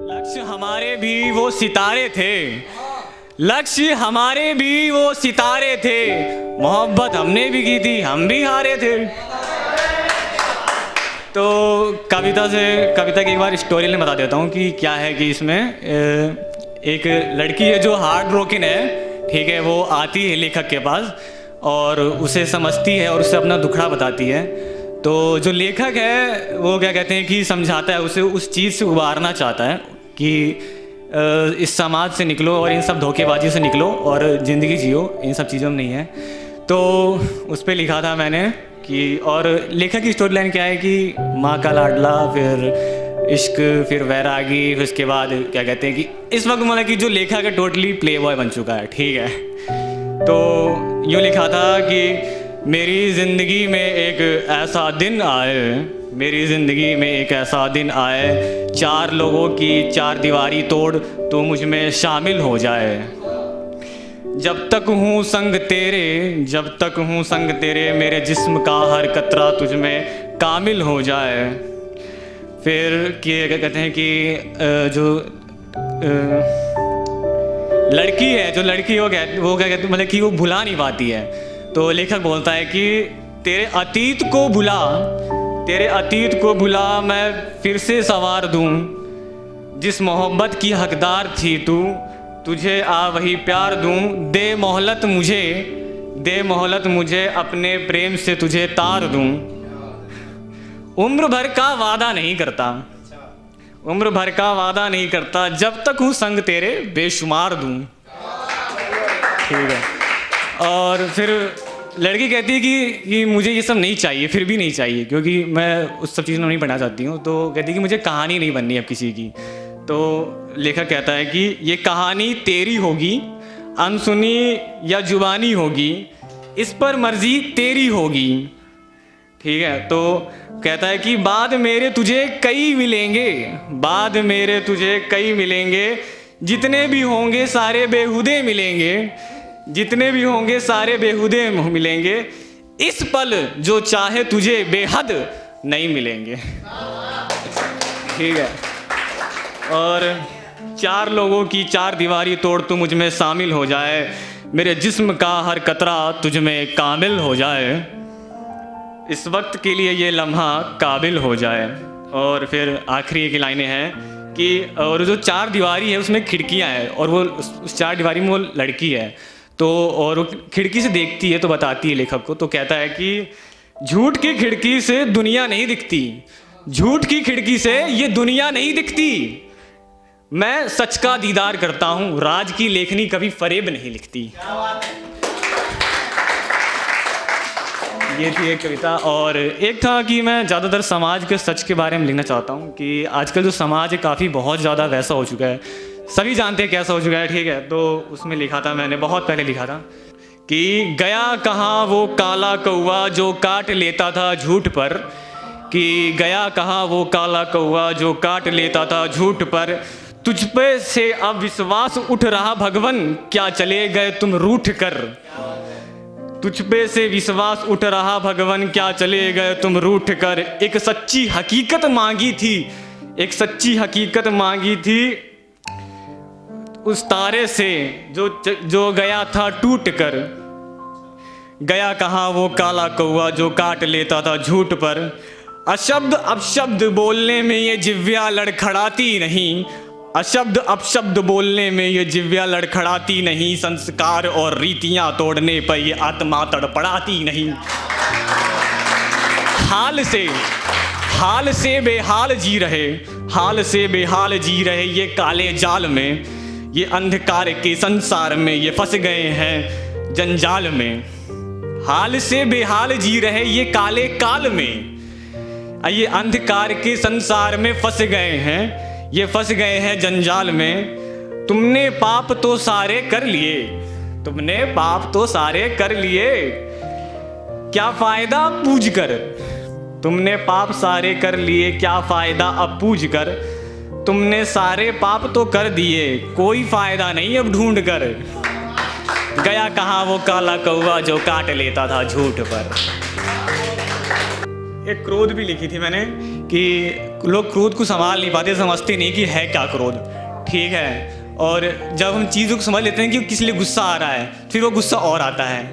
लक्ष्य हमारे भी वो सितारे थे, लक्ष्य हमारे भी वो सितारे थे, मोहब्बत हमने भी की थी, हम भी हारे थे। तो कविता की एक बार स्टोरी में बता देता हूँ कि क्या है कि इसमें एक लड़की है जो हार्ट ब्रोकन है, ठीक है। वो आती है लेखक के पास और उसे समझती है और उसे अपना दुखड़ा बताती है। तो जो लेखक है वो क्या कहते हैं कि समझाता है उसे, उस चीज़ से उबारना चाहता है कि इस समाज से निकलो और इन सब धोखेबाजी से निकलो और ज़िंदगी जियो, इन सब चीज़ों में नहीं है। तो उस पर लिखा था मैंने कि, और लेखक की स्टोरी लाइन क्या है कि माँ का लाडला, फिर इश्क, फिर वैरागी, फिर उसके बाद क्या कहते हैं कि इस वक्त मतलब कि जो लेखक है टोटली प्ले बॉय बन चुका है, ठीक है। तो यूँ लिखा था कि मेरी ज़िंदगी में एक ऐसा दिन आए, मेरी ज़िंदगी में एक ऐसा दिन आए, चार लोगों की चार दीवारी तोड़ तो मुझ में शामिल हो जाए। जब तक हूँ संग तेरे, जब तक हूँ संग तेरे, मेरे जिस्म का हर कतरा तुझ में कामिल हो जाए। फिर क्या कहते हैं कि जो लड़की है, जो लड़की वो क्या कहते हैं मतलब कि वो भुला नहीं पाती है। तो लेखक बोलता है कि तेरे अतीत को भुला, तेरे अतीत को भुला मैं फिर से सवार दूँ, जिस मोहब्बत की हकदार थी तू, तुझे आ वही प्यार दूँ। दे मोहलत मुझे, दे मोहलत मुझे, अपने प्रेम से तुझे तार दूँ। उम्र भर का वादा नहीं करता, उम्र भर का वादा नहीं करता, जब तक हूँ संग तेरे बेशुमार दूँ, ठीक है। और फिर लड़की कहती है कि मुझे ये सब नहीं चाहिए, फिर भी नहीं चाहिए, क्योंकि मैं उस सब चीज़ों में नहीं पढ़ना चाहती हूँ। तो कहती है कि मुझे कहानी नहीं बननी अब किसी की। तो लेखक कहता है कि ये कहानी तेरी होगी, अनसुनी या जुबानी होगी, इस पर मर्जी तेरी होगी, ठीक है। तो कहता है कि बाद मेरे तुझे कई मिलेंगे, बाद मेरे तुझे कई मिलेंगे, जितने भी होंगे सारे बेहुदे मिलेंगे, जितने भी होंगे सारे बेहुदे मिलेंगे, इस पल जो चाहे तुझे बेहद नहीं मिलेंगे, ठीक है। और चार लोगों की चार दीवारी तोड़ तू मुझ में शामिल हो जाए, मेरे जिस्म का हर कतरा तुझ में कामिल हो जाए, इस वक्त के लिए ये लम्हा काबिल हो जाए। और फिर आखिरी एक लाइनें हैं कि और जो चार दीवारी है उसमें खिड़कियां हैं और वो उस चार दीवारी में वो लड़की है। तो और वो खिड़की से देखती है तो बताती है लेखक को। तो कहता है कि झूठ की खिड़की से दुनिया नहीं दिखती, झूठ की खिड़की से ये दुनिया नहीं दिखती, मैं सच का दीदार करता हूँ, राज की लेखनी कभी फरेब नहीं लिखती। ये थी एक कविता। और एक था कि मैं ज़्यादातर समाज के सच के बारे में लिखना चाहता हूँ कि आजकल जो समाज है काफ़ी बहुत ज़्यादा वैसा हो चुका है, सभी जानते हैं कैसा हो चुका है, ठीक है। तो उसमें लिखा था मैंने, बहुत पहले लिखा था कि गया कहाँ वो काला कौवा जो काट लेता था झूठ पर, कि गया कहाँ वो काला कौवा जो काट लेता था झूठ पर, तुझ पे से अब विश्वास उठ रहा भगवन, क्या चले गए तुम रूठ कर, तुझ पे से विश्वास उठ रहा भगवन, क्या चले गए तुम रूठ कर। एक सच्ची हकीकत मांगी थी, एक सच्ची हकीकत मांगी थी उस तारे से जो गया था टूट कर, गया कहाँ वो काला कौवा जो काट लेता था झूठ पर। अशब्द अपशब्द बोलने में ये जिव्या लड़खड़ाती नहीं, अशब्द अपशब्द बोलने में ये जिव्या लड़खड़ाती नहीं, संस्कार और रीतियां तोड़ने पर ये आत्मा तड़पड़ाती नहीं। हाल से बेहाल जी रहे, हाल से बेहाल जी रहे ये काले जाल में, ये अंधकार के संसार में ये फंस गए हैं जंजाल में। हाल से बेहाल जी रहे ये काले काल में, ये अंधकार के संसार में फंस गए हैं, ये फंस गए हैं जंजाल में। तुमने पाप तो सारे कर लिए, तुमने पाप तो सारे कर लिए, क्या फायदा पूज कर, तुमने पाप सारे कर लिए, क्या फायदा अब पूज कर। तुमने सारे पाप तो कर दिए, कोई फायदा नहीं अब ढूंढ कर, गया कहाँ वो काला कौवा जो काट लेता था झूठ पर। एक क्रोध भी लिखी थी मैंने कि लोग क्रोध को संभाल नहीं पाते, समझते नहीं कि है क्या क्रोध, ठीक है। और जब हम चीज़ों को समझ लेते हैं कि किस लिए गुस्सा आ रहा है, फिर वो गुस्सा और आता है,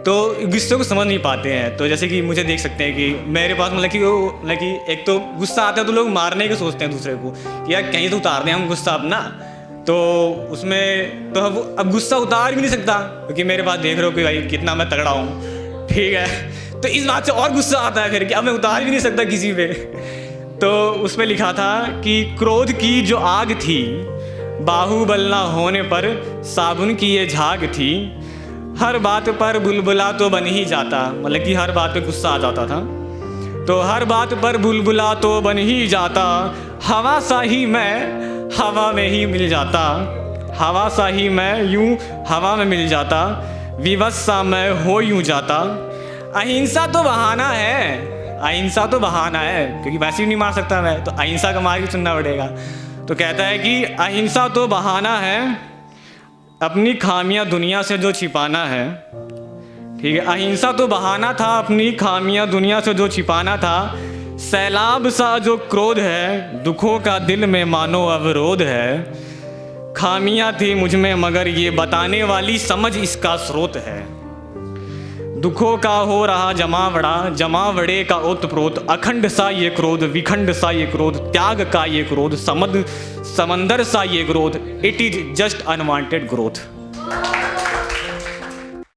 तो गुस्से को समझ नहीं पाते हैं। तो जैसे कि मुझे देख सकते हैं कि मेरे पास मतलब कि एक तो गुस्सा आता है तो लोग मारने के सोचते हैं दूसरे को, यार कहीं तो उतार दें हम गुस्सा अपना। तो उसमें तो अब गुस्सा उतार भी नहीं सकता, क्योंकि मेरे पास देख रहे हो कि भाई कितना मैं तगड़ा हूँ, ठीक है। तो इस बात से और गुस्सा आता है फिर कि अब मैं उतार भी नहीं सकता किसी पे। तो उसमें लिखा था कि क्रोध की जो आग थी, बाहुबल ना होने पर साबुन की ये झाग थी, हर बात पर बुलबुला तो बन ही जाता, मतलब कि हर बात पे गुस्सा आ जाता था। तो हर बात पर बुलबुला तो बन ही जाता, हवा सा ही मैं हवा में ही मिल जाता, हवा सा ही मैं यूं हवा में मिल जाता, विवश सा मैं हो यूं जाता। अहिंसा तो बहाना है, अहिंसा तो बहाना है, क्योंकि वैसे ही नहीं मार सकता मैं, तो अहिंसा का मार्ग भी चुनना पड़ेगा। तो कहता है कि अहिंसा तो बहाना है, अपनी खामियां दुनिया से जो छिपाना है, ठीक है। अहिंसा तो बहाना था, अपनी खामियां दुनिया से जो छिपाना था, सैलाब सा जो क्रोध है, दुखों का दिल में मानो अवरोध है, खामियां थी मुझ में मगर ये बताने वाली समझ इसका स्रोत है। दुखों का हो रहा जमावड़े का ओतप्रोत, अखंड सा ये क्रोध, विखंड सा ये क्रोध, त्याग का ये क्रोध, समंदर सा ये क्रोध, it is just unwanted growth.